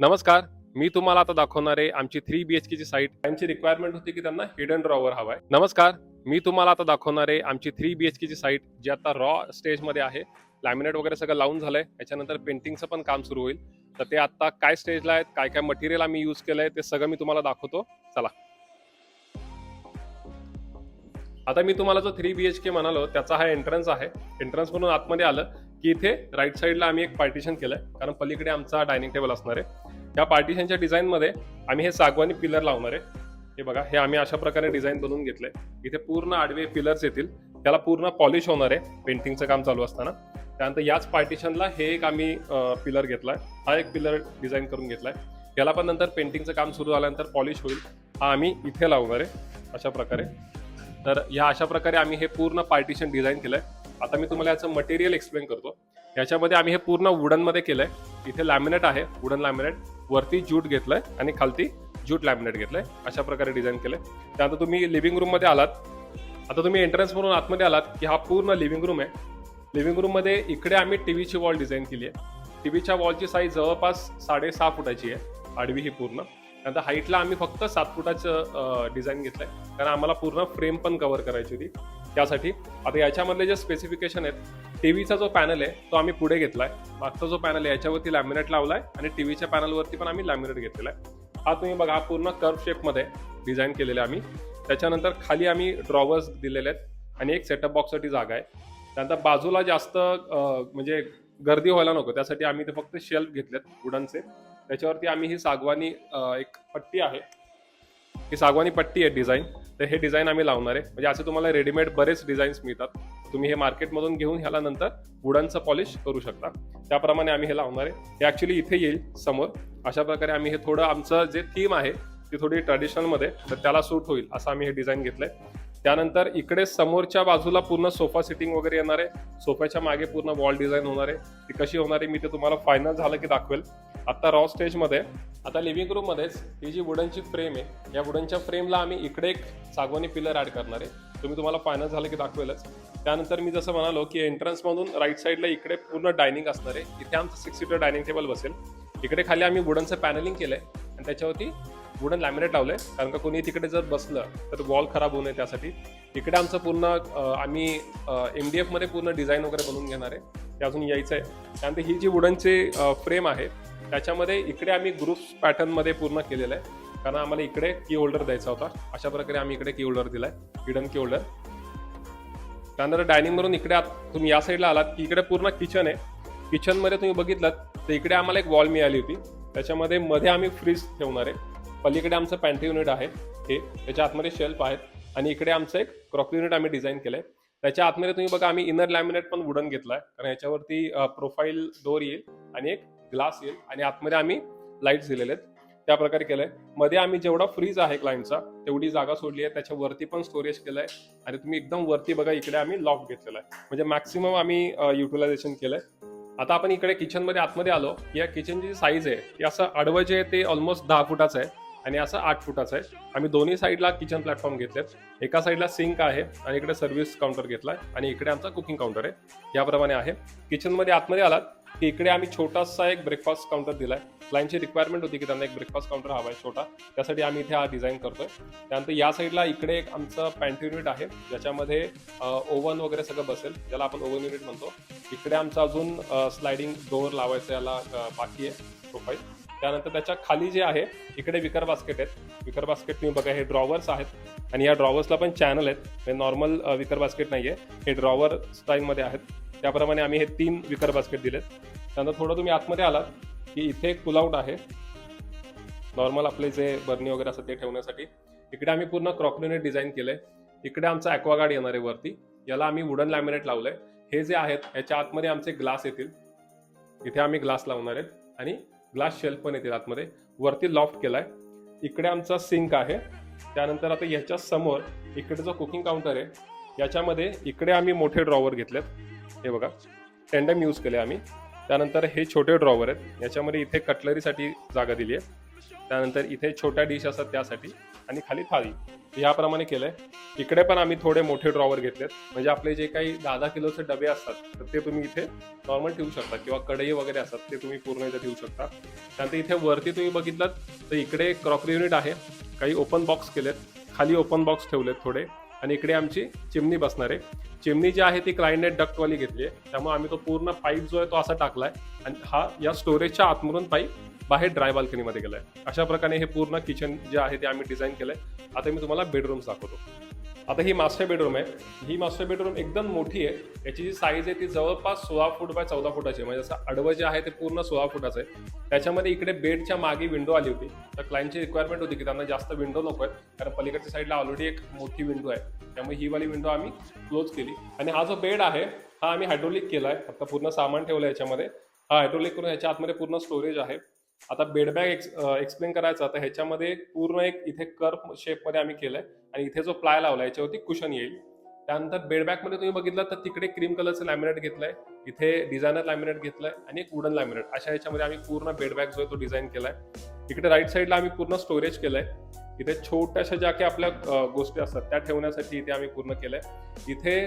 नमस्कार. मी तुम्हाला आता दाखवणार आहे आमची 3 BHK ची साईट. त्यांची रिक्वायरमेंट होती की त्यांना हिडन ड्रॉवर हवाय. नमस्कार. मी तुम्हाला आता दाखवणार आहे आमची 3 BHK ची साईट, जी आता रॉ स्टेजमध्ये आहे. लॅमिनेट वगैरे सगळं लावून झालंय. त्याच्यानंतर पेंटिंगचं पण काम सुरू होईल. तर ते आता काय स्टेजला आहेत, काय काय मटेरियल आम्ही यूज केलंय, ते सगळं मी तुम्हाला दाखवतो. चला. आता मी तुम्हाला जो 3 BHK म्हणालो त्याचा हा एंट्रन्स आहे. एंट्रन्स म्हणून आतमध्ये आलं की इथे राईट साईडला आम्ही एक पार्टिशन केलंय, कारण पलीकडे आमचा डायनिंग टेबल असणार आहे. या पार्टिशनच्या डिझाईनमध्ये आम्ही हे सागवानी पिलर लावणार आहे. हे बघा, हे आम्ही अशा प्रकारे डिझाईन बनवून घेतलंय. इथे पूर्ण आडवे पिलर्स येतील. त्याला पूर्ण पॉलिश होणार आहे पेंटिंगचं काम चालू असताना. त्यानंतर याच पार्टिशनला हे एक आम्ही पिलर घेतलाय. हा एक पिलर डिझाईन करून घेतलाय. याला पण नंतर पेंटिंगचं काम सुरू झाल्यानंतर पॉलिश होईल. हा आम्ही इथे लावणार आहे अशा प्रकारे. तर या अशा प्रकारे आम्ही हे पूर्ण पार्टिशन डिझाईन केलंय. आता मी तुम्हाला याचं मटेरियल एक्सप्लेन करतो. याच्यामध्ये आम्ही हे पूर्ण वुडनमध्ये केलंय. इथे लॅमिनेट आहे, वुडन लॅमिनेट. वरती ज्यूट घेतलंय आणि खालती ज्यूट लॅमिनेट घेतलंय. अशा प्रकारे डिझाईन केलंय. त्यानंतर तुम्ही लिव्हिंग रूममध्ये आलात. आता तुम्ही एंट्रन्स म्हणून आतमध्ये आलात की हा पूर्ण लिव्हिंग रूम आहे. लिव्हिंग रूममध्ये इकडे आम्ही टीव्हीची वॉल डिझाईन केली आहे. टीव्हीच्या वॉलची साईज जवळपास 6.5 फुटाची आहे, आडवी ही पूर्ण. नंतर हाईटला आम्ही फक्त 7 फुटाचं डिझाईन घेतलंय, कारण आम्हाला पूर्ण फ्रेम पण कव्हर करायची होती त्यासाठी. आता याच्यामधले जे स्पेसिफिकेशन आहेत, टीव्हीचा जो पॅनल आहे तो आम्ही पुढे घेतलाय. मागचा जो पॅनल आहे याच्यावरती लॅमिनेट लावलाय आणि टीव्हीच्या पॅनलवरती पण आम्ही लॅमिनेट घेतलेला आहे. हा तुम्ही बघा, हा पूर्ण कर्व शेपमध्ये डिझाईन केलेला आम्ही. त्याच्यानंतर खाली आम्ही ड्रॉवर्स दिलेले आहेत आणि एक सेटअप बॉक्ससाठी जागा आहे. त्यानंतर बाजूला जास्त म्हणजे गर्दी व्हायला नको त्यासाठी आम्ही ते फक्त शेल्फ घेतलेत वुडनचे. त्याच्यावरती आम्ही ही सागवानी एक पट्टी आहे, ही सागवानी पट्टी आहे डिझाईन. तर हे डिझाईन आम्ही लावणार आहे. म्हणजे असे तुम्हाला रेडीमेड बरेच डिझाईन्स मिळतात. तुम्ही हे मार्केटमधून घेऊन ह्याला नंतर वुडनचं पॉलिश करू शकता. त्याप्रमाणे आम्ही हे लावणार आहे. हे ॲक्च्युली इथे येईल समोर. अशा प्रकारे आम्ही हे थोडं आमचं जे थीम आहे ती थोडी ट्रॅडिशनलमध्ये, तर त्याला सूट होईल असं आम्ही हे डिझाईन घेतलंय. त्यानंतर इकडे समोरच्या बाजूला पूर्ण सोफा सिटिंग वगैरे येणार आहे. सोफ्याच्या मागे पूर्ण वॉल डिझाईन होणार आहे. ती कशी होणार आहे मी ते तुम्हाला फायनल झालं की दाखवेल. आता रॉ स्टेजमध्ये, आता लिव्हिंग रूममध्येच ही जी वुडनची फ्रेम आहे, या वुडनच्या फ्रेमला आम्ही इकडे एक सागवानी पिलर ॲड करणार आहे. तुम्हाला फायनल झालं की दाखवेलच. त्यानंतर मी जसं म्हणालो की एंट्रन्समधून राईट साईडला इकडे पूर्ण डायनिंग असणार आहे. इथे आमचं 6 सीटर डायनिंग टेबल बसेल. इकडे खाली आम्ही वुडनचं पॅनलिंग केलंय आणि त्याच्यावरती वुडन लॅमिनेट लावलंय, कारण का कोणी तिकडे जर बसलं तर वॉल खराब होऊ नये त्यासाठी. इकडे आमचं पूर्ण आम्ही MDF मध्ये पूर्ण डिझाईन वगैरे बनवून घेणार आहे. ते अजून यायचं आहे. त्यानंतर ही जी वुडनची फ्रेम आहे त्याच्यामध्ये इकडे आम्ही ग्रुप्स पॅटर्नमध्ये पूर्ण केलेलं आहे, कारण आम्हाला इकडे की होल्डर द्यायचा होता. अशा प्रकारे आम्ही इकडे की होल्डर दिलाय, हिडन की होल्डर. त्यानंतर डायनिंग वरून इकडे तुम्ही या साईडला आलात की इकडे पूर्ण किचन आहे. किचनमध्ये तुम्ही बघितलं तर इकडे आम्हाला एक वॉल मिळाली होती. त्याच्यामध्ये मध्ये आम्ही फ्रीज ठेवणार आहे. पलीकडे आमचं पॅन्ट्री युनिट आहे, हे त्याच्या आतमध्ये शेल्फ आहेत आणि इकडे आमचं एक क्रॉकरी युनिट आम्ही डिझाईन केलंय. त्याच्या आतमध्ये तुम्ही बघा, आम्ही इनर लॅमिनेट पण वुडन घेतलाय, कारण याच्यावरती प्रोफाईल डोर येईल आणि एक ग्लास येईल आणि आतमध्ये आम्ही लाईट्स दिलेले आहेत. त्या प्रकारे केलंय. मध्ये आम्ही जेवढा फ्रीज आहे क्लायंटचा तेवढी जागा सोडली आहे. त्याच्यावरती पण स्टोरेज केलंय आणि तुम्ही एकदम वरती बघा, इकडे आम्ही लॉक घेतलेला आहे. म्हणजे मॅक्सिमम आम्ही युटिलायझेशन केलंय. आता आपण इकडे किचनमध्ये आतमध्ये आलो. या किचनची जी साईज आहे ती असं आडवं जे आहे ते ऑलमोस्ट 10 फुटाचं आहे आणि असं 8 फुटाचं आहे. आम्ही दोन्ही साईडला किचन प्लॅटफॉर्म घेतलेत. एका साईडला सिंक आहे आणि इकडे सर्व्हिस काउंटर घेतलाय आणि इकडे आमचा कुकिंग काउंटर आहे. याप्रमाणे आहे. किचनमध्ये आतमध्ये आलात की इकडे आम्ही छोटासा एक ब्रेकफास्ट काउंटर दिलाय. क्लायंटची रिक्वायरमेंट होती की त्यांना एक ब्रेकफास्ट काउंटर हवा आहे छोटा, त्यासाठी आम्ही इथे हा डिझाईन करतोय. त्यानंतर या साईडला इकडे एक आमचं पॅन्ट्री युनिट आहे, ज्याच्यामध्ये ओव्हन वगैरे सगळं बसेल, ज्याला आपण ओव्हन युनिट म्हणतो. इकडे आमचं अजून स्लायडिंग डोअर लावायचं याला बाकी आहे प्रोफाईल. त्यानंतर त्याच्या खाली जे आहे इकडे विकर बास्केट आहेत. विकर बास्केट तुम्ही बघा, हे ड्रॉवर्स आहेत आणि या ड्रॉवर्सला पण चॅनल आहेत. हे नॉर्मल विकर बास्केट नाहीये, हे ड्रॉवर स्टाईलमध्ये आहेत. त्याप्रमाणे आम्ही हे 3 विकर बास्केट दिलेत. त्यानंतर थोडं तुम्ही आतमध्ये आलात की इथे एक पुलआउट आहे, नॉर्मल आपले जे बर्नी वगैरे असतं ते ठेवण्यासाठी. इकडे आम्ही पूर्ण क्रॉकरी युनिट डिझाईन केलंय. इकडे आमचा ॲक्वागार्ड येणार आहे वरती, याला आम्ही वुडन लॅमिनेट लावलंय. हे जे आहेत याच्या आतमध्ये आमचे ग्लास येतील. इथे आम्ही ग्लास लावणार आहेत आणि ग्लास शेल्फ पण येतील आतमध्ये. वरती लॉफ्ट केलाय. इकडे आमचा सिंक आहे. त्यानंतर आता याच्या समोर इकडे जो कुकिंग काउंटर आहे याच्यामध्ये इकडे आम्ही मोठे ड्रॉवर घेतलेत. हे बघा, टेंडम यूज केले आम्ही. त्यानंतर हे छोटे ड्रॉवर आहेत, याच्यामध्ये इथे कटलरीसाठी जागा दिली आहे. त्यानंतर इथे छोट्या डिश असतात त्यासाठी, आणि खाली थाळी. याप्रमाणे केलंय. इकडे पण आम्ही थोडे मोठे ड्रॉवर घेतलेत, म्हणजे आपले जे काही 10-10 किलोचे डबे असतात तर ते तुम्ही इथे नॉर्मल ठेवू शकता, किंवा कढई वगैरे असतात ते तुम्ही पूर्ण इथे ठेवू शकता. त्यानंतर इथे वरती तुम्ही बघितलं तर इकडे क्रॉकरी युनिट आहे, काही ओपन बॉक्स केलेत, खाली ओपन बॉक्स ठेवलेत थोडे, आणि इकडे आमची चिमणी बसणार आहे. चिमणी जी आहे ती क्लायंट डक्टवाली घेतली आहे, त्यामुळे आम्ही तो पूर्ण पाईप जो आहे तो असा टाकलाय, आणि हा या स्टोरेजच्या आतमधून पाईप बाहेर ड्राय बाल्कनीमध्ये गेलाय. अशा प्रकारे हे पूर्ण किचन जे आहे ते आम्ही डिझाईन केलंय. आता मी तुम्हाला बेडरूम्स दाखवतो. आता ही मास्टर बेडरूम आहे. ही मास्टर बेडरूम एकदम मोठी आहे. याची जी साईज आहे ती जवळपास 16 फूट बाय 14 फुटाची आहे, म्हणजे असं आडवं जे आहे ते पूर्ण 16 फुटाचं आहे. त्याच्यामध्ये इकडे बेडच्या मागे विंडो आली होती, तर क्लायंटची रिक्वायरमेंट होती की त्यांना जास्त विंडो नको आहे, कारण पलीकडच्या साईडला ऑलरेडी एक मोठी विंडो आहे, त्यामुळे ही वाली विंडो आम्ही क्लोज केली. आणि हा जो बेड आहे हा आम्ही हायड्रोलिक केलाय. आता पूर्ण सामान ठेवलं याच्यामध्ये. हा हायड्रोलिक करून ह्याच्या आतमध्ये पूर्ण स्टोरेज आहे. आता बेड बॅग एक्सप्लेन करायचा तर ह्याच्यामध्ये पूर्ण एक इथे कर्व शेपमध्ये आम्ही केलंय, आणि इथे जो प्लाय लावला याच्यावरती कुशन येईल. त्यानंतर बेड बॅग मध्ये तुम्ही बघितलं तर तिकडे क्रीम कलरचं लॅमिनेट घेतलंय, इथे डिझायनर लॅमिनेट घेतलंय, आणि एक वुडन लॅमिनेट. अशा ह्याच्यामध्ये आम्ही पूर्ण बेड बॅग जो आहे तो डिझाईन केलाय. इकडे राईट साईडला आम्ही पूर्ण स्टोरेज केलंय. इथे छोट्याशा ज्या काही आपल्या गोष्टी असतात त्या ठेवण्यासाठी इथे आम्ही पूर्ण केलंय. इथे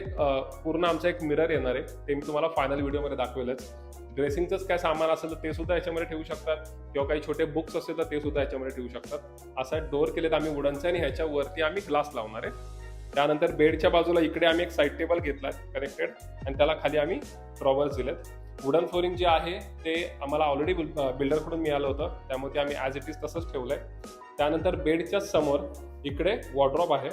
पूर्ण आमचा एक मिरर येणार आहे, ते मी तुम्हाला फायनल व्हिडिओमध्ये दाखवेलच. ड्रेसिंगचंच काय सामान असेल तर ते सुद्धा याच्यामध्ये ठेवू शकतात, किंवा काही छोटे बुक्स असेल तर ते सुद्धा याच्यामध्ये ठेवू शकतात. असा डोअर केलेत आम्ही वुडनचे, आणि ह्याच्यावरती आम्ही ग्लास लावणार आहे. त्यानंतर बेडच्या बाजूला इकडे आम्ही एक साईड टेबल घेतलाय कनेक्टेड, आणि त्याला खाली आम्ही ड्रॉवर्स दिलेत. वुडन फ्लोरिंग जे आहे ते आम्हाला ऑलरेडी बिल्डरकडून मिळालं होतं, त्यामुळे ते आम्ही ॲज इट इज तसंच ठेवलंय. त्यानंतर बेडच्या समोर इकडे वॉर्डरोब आहे.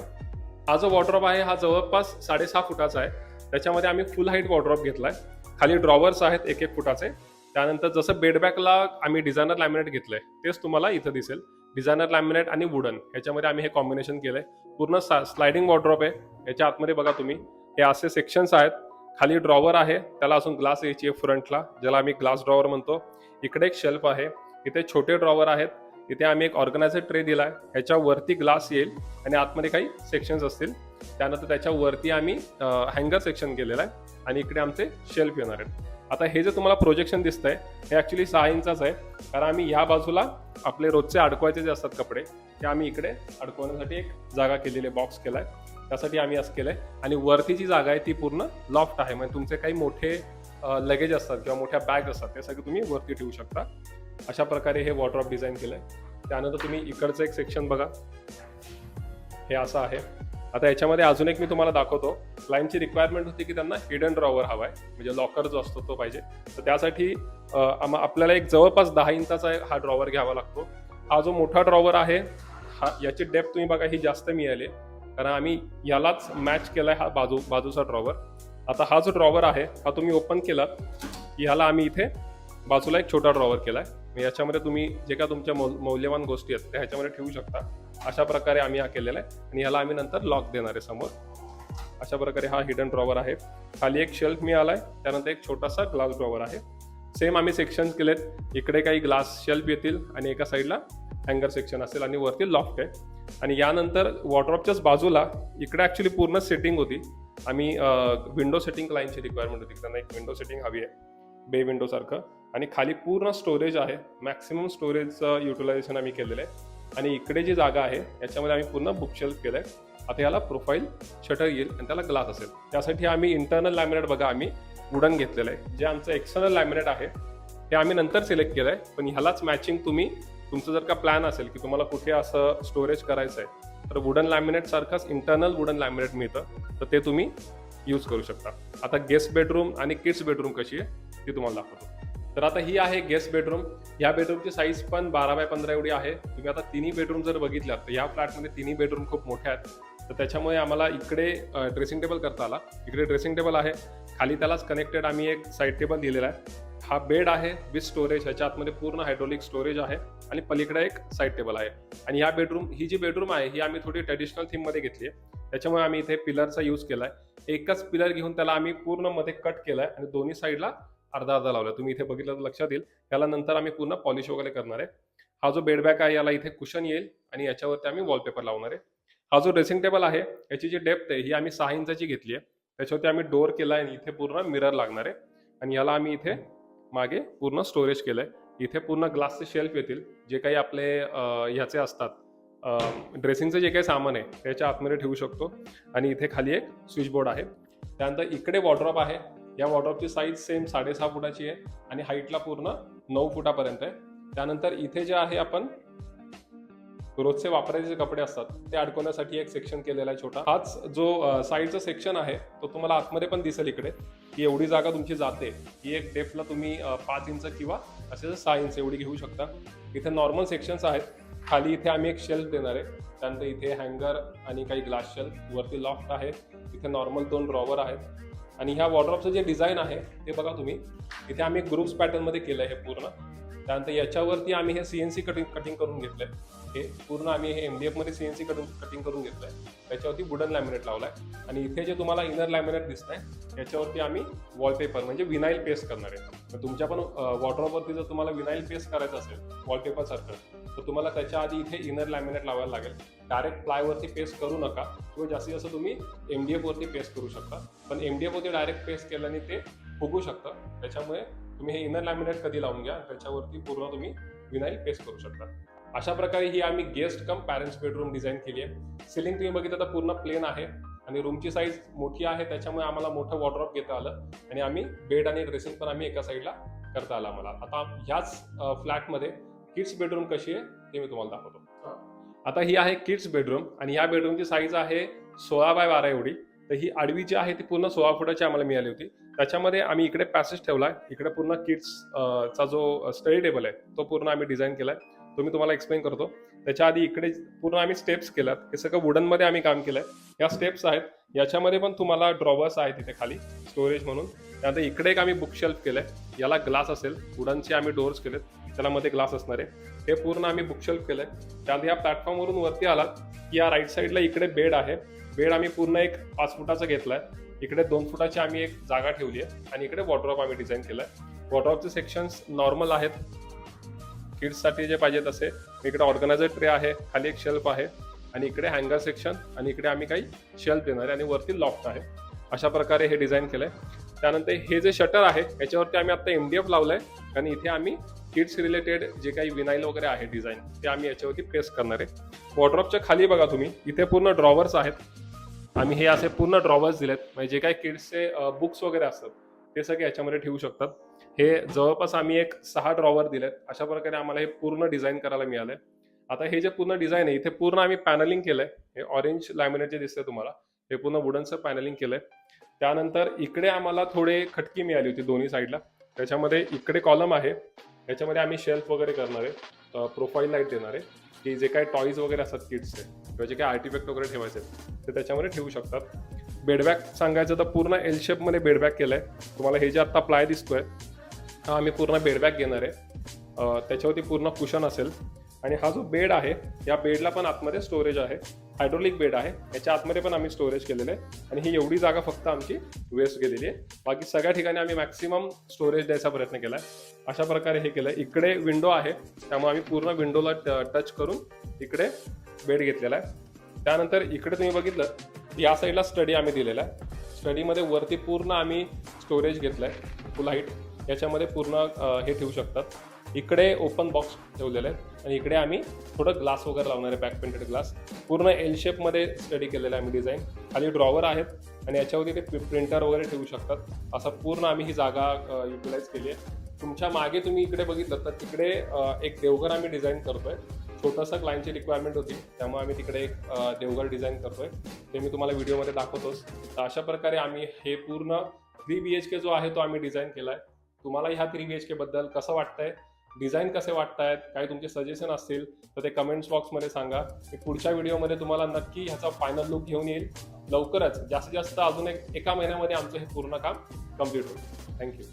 हा जो वॉर्डरोब आहे हा जवळपास 6.5 फुटाचा आहे. त्याच्यामध्ये आम्ही फुल हाईट वॉर्डरोब घेतलाय. खाली ड्रॉवर्स आहेत 1-1 फुटाचे. त्यानंतर जसं बेडबॅकला आम्ही डिझायनर लॅमिनेट घेतलंय तेच तुम्हाला इथं दिसेल. डिझायनर लॅमिनेट आणि वुडन ह्याच्यामध्ये आम्ही हे कॉम्बिनेशन केलंय. पूर्ण स्लायडिंग वॉर्डरोब आहे. याच्या आतमध्ये बघा तुम्ही, हे असे सेक्शन्स आहेत. खाली ड्रॉवर आहे, त्याला अजून ग्लास यायची आहे फ्रंटला, ज्याला आम्ही ग्लास ड्रॉवर म्हणतो. इकडे एक शेल्फ आहे, इथे छोटे ड्रॉवर आहेत. इथे आम्ही एक ऑर्गनायझर ट्रे दिलाय, ह्याच्यावरती ग्लास येईल आणि आतमध्ये काही सेक्शन्स असतील. त्यानंतर त्याच्यावरती आम्ही हँगर सेक्शन केलेलं आहे, आणि इकडे आमचे शेल्फ येणार आहेत. आता हे जे तुम्हाला प्रोजेक्शन दिसतंय हे ॲक्च्युली 6 इंचाचं आहे, कारण आम्ही ह्या बाजूला आपले रोजचे अडकवायचे जे असतात कपडे ते आम्ही इकडे अडकवण्यासाठी एक जागा केलेली, बॉक्स केलाय, त्यासाठी आम्ही असं केलंय. आणि वरती जी जागा आहे ती पूर्ण लॉफ्ट आहे, म्हणजे तुमचे काही मोठे लगेज असतात किंवा मोठ्या बॅग असतात ते सगळे तुम्ही वरती ठेवू शकता. अशा प्रकारे हे वॉर्डरोब डिझाईन केलंय. त्यानंतर तुम्ही इकडचं एक सेक्शन बघा, हे असं आहे. आता याच्यामध्ये अजून एक मी तुम्हाला दाखवतो. क्लायंटची रिक्वायरमेंट होती की त्यांना हिडन ड्रॉवर हवा आहे, म्हणजे लॉकर जो असतो तो पाहिजे. तर त्यासाठी आपल्याला एक जवळपास 10 इंचाचा हा ड्रॉवर घ्यावा लागतो. हा जो मोठा ड्रॉवर आहे याची डेप्थ तुम्ही बघा ही जास्त मिळाली, कारण आम्ही यालाच मॅच केलाय हा बाजूचा ड्रॉवर. आता हा जो ड्रॉवर आहे हा तुम्ही ओपन केलात की ह्याला आम्ही इथे बाजूला एक छोटा ड्रॉवर केलाय. याच्यामध्ये तुम्ही जे काय तुमच्या मौल्यवान गोष्टी आहेत त्या ह्याच्यामध्ये ठेवू शकता. अशा प्रकारे आम्ही हा केलेला आहे, आणि ह्याला आम्ही नंतर लॉक देणार आहे समोर. अशा प्रकारे हा हिडन ड्रॉवर आहे. खाली एक शेल्फ मिळालाय, त्यानंतर एक छोटासा ग्लास ड्रॉवर आहे. सेम आम्ही सेक्शन केलेत. इकडे काही ग्लास शेल्फ येतील, आणि एका साईडला हँगर सेक्शन असेल, आणि वरती लॉफ्ट आहे. आणि यानंतर वॉर्डरोबच्याच बाजूला इकडे ॲक्च्युली पूर्ण सेटिंग होती. आम्ही विंडो सेटिंग क्लायंटची रिक्वायरमेंट होती, त्यांना एक विंडो सेटिंग हवी आहे बे विंडो सारखं. आणि खाली पूर्ण स्टोरेज आहे, मॅक्सिमम स्टोरेजचं युटिलायझेशन आम्ही केलेलं आहे. आणि इकडे जी जागा आहे याच्यामध्ये आम्ही पूर्ण बुकशेल्फ केलं आहे. आता याला प्रोफाईल शटर येईल आणि त्याला ग्लास असेल. त्यासाठी आम्ही इंटरनल लॅमिनेट बघा आम्ही वुडन घेतलेलं आहे. जे आमचं एक्सटर्नल लॅमिनेट आहे ते आम्ही नंतर सिलेक्ट केलं आहे, पण ह्यालाच मॅचिंग तुम्ही तुमचं जर का प्लॅन असेल की तुम्हाला कुठे असं स्टोरेज करायचं आहे तर वुडन लॅमिनेट सारखंच इंटरनल वुडन लॅमिनेट मिळतं, तर ते तुम्ही यूज करू शकता. आता गेस्ट बेडरूम आणि किड्स बेडरूम कशी आहे ती तुम्हाला दाखवतो. तर आता ही आहे गेस्ट बेडरूम. या बेडरूमची साईज पण 12 बाय 15 एवढी आहे. तुम्ही आता तिन्ही बेडरूम जर बघितल्यात तर या फ्लॅटमध्ये तिन्ही बेडरूम खूप मोठ्या आहेत, तर त्याच्यामुळे आम्हाला इकडे ड्रेसिंग टेबल करता आला. इकडे ड्रेसिंग टेबल आहे, खाली त्यालाच कनेक्टेड आम्ही एक साईड टेबल दिलेला आहे. हा बेड आहे विथ स्टोरेज, ह्याच्या आतमध्ये पूर्ण हायड्रोलिक स्टोरेज आहे, आणि पलीकडे एक साईड टेबल आहे. आणि या ही जी बेडरूम आहे ही आम्ही थोडी ट्रेडिशनल थीममध्ये घेतली आहे, त्याच्यामुळे आम्ही इथे पिलरचा यूज केलाय. एकच पिलर घेऊन त्याला आम्ही पूर्ण मध्ये कट केलाय, आणि दोन्ही साईडला अर्धा अर्धा लावला. तुम्ही इथे बघितलं तर लक्षात येईल. त्याला नंतर आम्ही पूर्ण पॉलिश वगैरे करणार आहे. हा जो बेडबॅग आहे याला इथे कुशन येईल, आणि याच्यावरती आम्ही वॉलपेपर लावणार आहे. हा जो ड्रेसिंग टेबल आहे याची जी डेप्थ आहे ही आम्ही 6 इंचाची घेतली आहे. त्याच्यावरती आम्ही डोअर केला आहे, आणि इथे पूर्ण मिरर लागणार आहे. आणि याला आम्ही इथे मागे पूर्ण स्टोरेज केलंय. इथे पूर्ण ग्लासचे शेल्फ येतील, जे काही आपले ह्याचे असतात ड्रेसिंगचं जे काही सामान आहे त्याच्या आतमध्ये ठेवू शकतो. आणि इथे खाली एक स्विच बोर्ड आहे. त्यानंतर इकडे वॉर्डरोब आहे. या वॉर्डरोबची साईज सेम 6.5 फुटाची आहे आणि हाईटला पूर्ण 9 फुटापर्यंत आहे. त्यानंतर इथे जे आहे आपण रोजचे वापरायचे जे कपडे असतात ते अडकवण्यासाठी एक सेक्शन केलेला आहे छोटा. हाच जो साईडचा सेक्शन आहे तो तुम्हाला आतमध्ये पण दिसेल इकडे, की एवढी जागा तुमची जाते. ही एक डेप्थला तुम्ही 5 इंच किंवा असे 6 इंच एवढी घेऊ शकता. इथे नॉर्मल सेक्शन्स आहेत. खाली इथे आम्ही एक शेल्फ देणार आहे. त्यानंतर इथे हँगर आणि काही ग्लास शेल्फ, वरती लॉफ्ट आहे. इथे नॉर्मल 2 ड्रॉवर आहेत. आणि ह्या वॉर्डरोबचं जे डिझाईन आहे ते बघा तुम्ही, इथे आम्ही ग्रुप्स पॅटर्नमध्ये केलं आहे हे पूर्ण. त्यानंतर याच्यावरती आम्ही हे CNC कटिंग करून घेतलंय. हे पूर्ण आम्ही हे MDF मध्ये CNC कटिंग करून घेतलंय. त्याच्यावरती वुडन लॅमिनेट लावलाय. आणि इथे जे तुम्हाला इनर लॅमिनेट दिसतंय त्याच्यावरती आम्ही वॉलपेपर म्हणजे विनाईल पेस्ट करणार आहे. तुमच्या पण वॉर्डरोबवरती जर तुम्हाला विनाईल पेस्ट करायचं असेल वॉलपेपर सारखं, तर तुम्हाला त्याच्या आधी इथे इनर लॅमिनेट लावायला लागेल. डायरेक्ट प्लायवरती पेस्ट करू नका, किंवा जास्तीत जास्त तुम्ही MDF वरती पेस्ट करू शकता. पण MDF वरती डायरेक्ट पेस्ट केल्याने ते फुगू शकतं. त्याच्यामुळे तुम्ही हे इनर लॅमिनेट कधी लावून घ्या, त्याच्यावरती पूर्ण तुम्ही विनाईल पेस्ट करू शकता. अशा प्रकारे ही आम्ही गेस्ट कम पॅरेंट्स बेडरूम डिझाईन केली आहे. सिलिंग तुम्ही बघितलं तर पूर्ण प्लेन आहे आणि रूमची साईज मोठी आहे, त्याच्यामुळे आम्हाला मोठं वॉर्डरोब घेता आलं. आणि आम्ही बेड आणि ड्रेसिंग पण आम्ही एका साईडला करता आलं आम्हाला. आता ह्याच फ्लॅटमध्ये किड्स बेडरूम कशी आहे ते मी तुम्हाला दाखवतो. आता ही आहे किड्स बेडरूम आणि या बेडरूमची साईज आहे 16 बाय 12 एवढी. तर ही आडवी जी आहे ती पूर्ण 16 फुटाची आम्हाला मिळाली होती. त्याच्यामध्ये आम्ही इकडे पॅसेज ठेवलाय. इकडे पूर्ण किड्सचा जो स्टडी टेबल आहे तो पूर्ण आम्ही डिझाईन केलाय. तो मी तुम्हाला एक्सप्लेन करतो. त्याच्या आधी इकडे पूर्ण आम्ही स्टेप्स केल्यात. हे सगळं वुडनमध्ये आम्ही काम केलंय. या स्टेप्स आहेत. याच्यामध्ये पण तुम्हाला ड्रॉवर्स आहेत इथे खाली स्टोरेज म्हणून. त्यानंतर इकडे एक आम्ही बुकशेल्फ केलंय. याला ग्लास असेल, वुडनचे आम्ही डोअर्स केलेत, त्याला मध्ये ग्लास असणार आहे. हे पूर्ण आम्ही बुकशेल्फ केलंय. त्यानंतर या प्लॅटफॉर्मवरून वरती आलात की या राईट साईडला इकडे बेड आहे. बेड आम्ही पूर्ण एक 5 फुटाचा घेतलाय. इकडे 2 फुटाची आम्ही एक जागा ठेवली आहे आणि इकडे वॉर्डरोब आम्ही डिझाईन केलाय. वॉर्डरोबचे सेक्शन्स नॉर्मल आहेत किड्ससाठी जे पाहिजे तसे. इकडे ऑर्गनायझर ट्रे आहे, खाली एक शेल्फ आहे आणि इकडे हँगर सेक्शन आणि इकडे आम्ही काही शेल्फ देणार आहे आणि वरती लॉफ्ट आहे. अशा प्रकारे हे डिझाईन केलंय. त्यानंतर हे जे शटर आहे याच्यावरती आम्ही आता MDF लावलंय आणि इथे आम्ही किड्स रिलेटेड जे काही विनाईल वगैरे आहे डिझाईन ते आम्ही याच्यावरती पेस्ट करणार आहे. वॉर्डरोबच्या खाली बघा तुम्ही, इथे पूर्ण ड्रॉवर्स आहेत. आम्ही हे असे पूर्ण ड्रॉवर्स दिलेत, म्हणजे जे काही किड्सचे बुक्स वगैरे असतात ते सगळे याच्यामध्ये ठेवू शकतात. हे जवळपास आम्ही एक 6 ड्रॉवर दिलेत. अशा प्रकारे आम्हाला हे पूर्ण डिझाईन करायला मिळालंय. आता हे जे पूर्ण डिझाईन आहे इथे पूर्ण आम्ही पॅनलिंग केलंय. हे ऑरेंज लॅमिनेट जे दिसतंय तुम्हाला हे पूर्ण वुडनचं पॅनलिंग केलंय. त्यानंतर इकडे आम्हाला थोडे खटकी मिळाली होती दोन्ही साईडला. त्याच्यामध्ये इकडे कॉलम आहे, याच्यामध्ये आम्ही शेल्फ वगैरे करणार आहे, प्रोफाईल लाईट देणार आहे, की जे काही टॉईज वगैरे असतात किड्सचे किंवा जे काही आर्टिफॅक्ट वगैरे ठेवायचे ते त्याच्यामध्ये ठेवू शकतात. बेडबॅग सांगायचं तर पूर्ण एल शेपमध्ये बेडबॅग केलं आहे. तुम्हाला हे जे आत्ता प्लाय दिसतोय हा आम्ही पूर्ण बेडबॅग घेणार आहे. त्याच्यावरती पूर्ण कुशन असेल. आणि हा जो बेड आहे या बेडला पण आतमध्ये स्टोरेज आहे. हायड्रोलिक बेड आहे, याच्या आतमध्ये पण आम्ही स्टोरेज केलेलं आहे. आणि ही एवढी जागा फक्त आमची वेस्ट गेलेली आहे. बाकी सगळ्या ठिकाणी आम्ही मॅक्सिमम स्टोरेज द्यायचा प्रयत्न केला आहे. अशा प्रकारे हे केलं आहे. इकडे विंडो आहे, त्यामुळे आम्ही पूर्ण विंडोला टच करून इकडे बेड घेतलेला आहे. त्यानंतर इकडे तुम्ही बघितलं या साईडला स्टडी आम्ही दिलेला आहे. स्टडीमध्ये वरती पूर्ण आम्ही स्टोरेज घेतलं आहे फुल हाईट. याच्यामध्ये पूर्ण हे ठेवू शकतात. इकडे ओपन बॉक्स ठेवलेलं आहे आणि इकडे आम्ही थोडं ग्लास वगैरे लावणार आहे, बॅक पेंटेड ग्लास. पूर्ण एल शेपमध्ये स्टडी केलेलं आहे आम्ही डिझाईन. खाली ड्रॉवर आहेत आणि याच्यावरती ते प्रिंटर वगैरे ठेवू शकतात. असं पूर्ण आम्ही ही जागा युटिलाइज केली आहे. तुमच्या मागे तुम्ही इकडे बघितलं तर तिकडे एक देवघर आम्ही डिझाईन करतोय. छोटंसं क्लायंटची रिक्वायरमेंट होती, त्यामुळे आम्ही तिकडे एक देवघर डिझाईन करतोय. ते मी तुम्हाला व्हिडिओमध्ये दाखवतोच. तर अशा प्रकारे आम्ही हे पूर्ण 3 BHK जो आहे तो आम्ही डिझाईन केला आहे. तुम्हाला ह्या 3 BHK बद्दल कसं वाटतंय, डिझाईन कसे वाटतायत, काही तुमचे सजेशन असतील तर ते कमेंट्स बॉक्समध्ये सांगा. मी पुढच्या व्हिडिओमध्ये तुम्हाला नक्की ह्याचा फायनल लुक घेऊन येईल. लवकरच जास्तीत जास्त अजून एका महिन्यामध्ये आमचं हे पूर्ण काम कम्प्लीट होईल. थँक्यू.